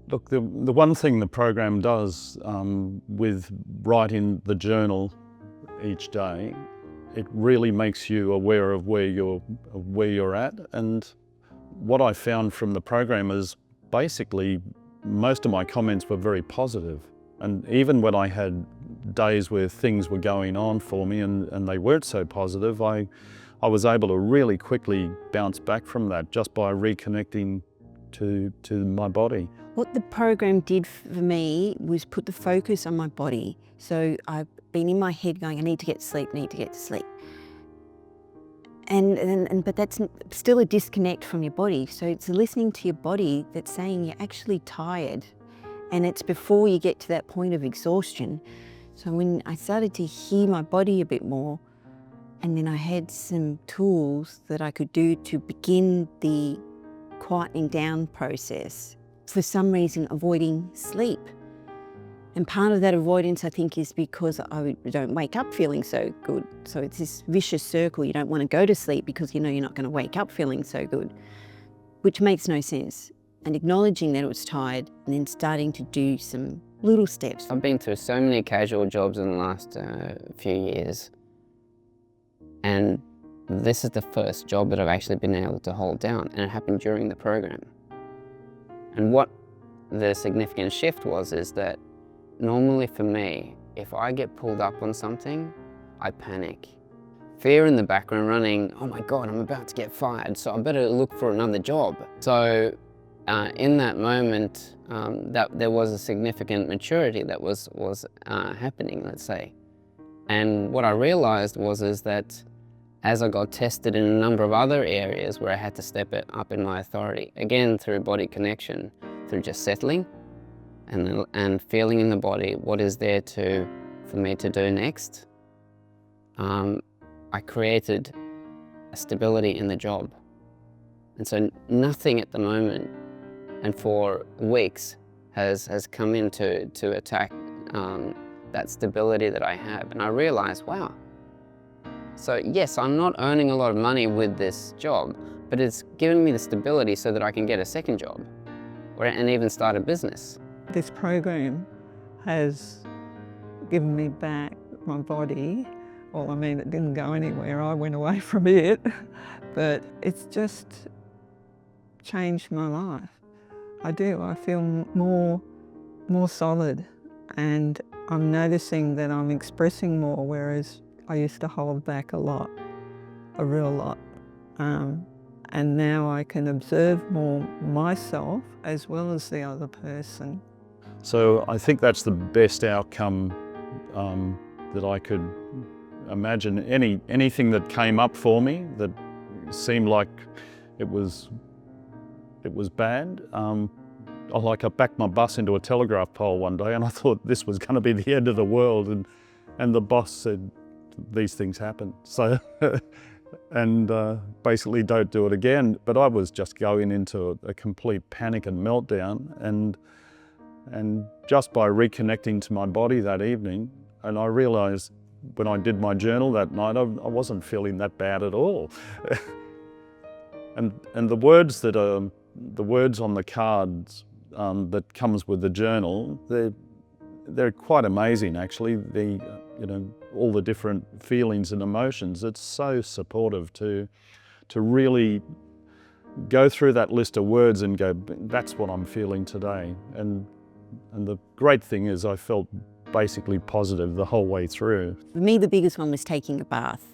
Look, the one thing the program does with writing the journal each day, it really makes you aware of where you're at. And what I found from the program is basically most of my comments were very positive. And even when I had days where things were going on for me and they weren't so positive, I was able to really quickly bounce back from that just by reconnecting to my body. What the program did for me was put the focus on my body. So I've been in my head going, I need to get to sleep, need to get to sleep. But that's still a disconnect from your body. So it's listening to your body that's saying you're actually tired. And it's before you get to that point of exhaustion. So when I started to hear my body a bit more, and then I had some tools that I could do to begin the quietening down process, for some reason avoiding sleep. And part of that avoidance, I think, is because I don't wake up feeling so good. So it's this vicious circle. You don't want to go to sleep because you know you're not going to wake up feeling so good, which makes no sense. And acknowledging that it was tired and then starting to do some little steps. I've been through so many casual jobs in the last few years. And this is the first job that I've actually been able to hold down, and it happened during the program. And what the significant shift was is that normally for me, if I get pulled up on something, I panic. Fear in the background running, oh my God, I'm about to get fired, so I better look for another job. So in that moment, that there was a significant maturity that was happening, let's say. And what I realized is that as I got tested in a number of other areas where I had to step it up in my authority, again through body connection, through just settling and feeling in the body what is there for me to do next, I created a stability in the job. And so nothing at the moment and for weeks has come in to attack that stability that I have. And I realized, wow, so yes, I'm not earning a lot of money with this job, but it's given me the stability so that I can get a second job and even start a business. This program has given me back my body. Well, I mean, it didn't go anywhere. I went away from it, but it's just changed my life. I feel more solid, and I'm noticing that I'm expressing more, whereas I used to hold back a real lot. And now I can observe more myself as well as the other person. So I think that's the best outcome that I could imagine. Anything that came up for me that seemed like it was bad. I backed my bus into a telegraph pole one day and I thought this was going to be the end of the world, and the boss said, these things happen. So, and basically don't do it again. But I was just going into a complete panic and meltdown, and just by reconnecting to my body that evening, and I realized when I did my journal that night, I wasn't feeling that bad at all. and the words on the cards that comes with the journal, they're quite amazing actually. All the different feelings and emotions. It's so supportive to really go through that list of words and go, that's what I'm feeling today. And the great thing is I felt basically positive the whole way through. For me, the biggest one was taking a bath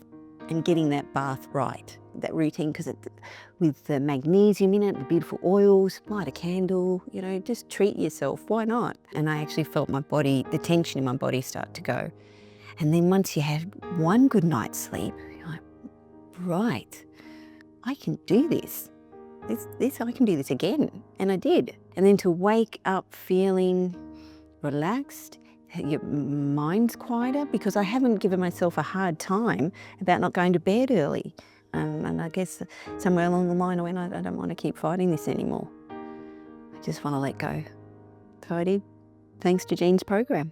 and getting that bath right, that routine, because with the magnesium in it, the beautiful oils, light a candle, just treat yourself, why not? And I actually felt my body, the tension in my body start to go. And then once you have one good night's sleep, you're like, right, I can do this. I can do this again. And I did. And then to wake up feeling relaxed, your mind's quieter, because I haven't given myself a hard time about not going to bed early. And I guess somewhere along the line I went, I don't want to keep fighting this anymore. I just want to let go. So I did, thanks to Jean's program.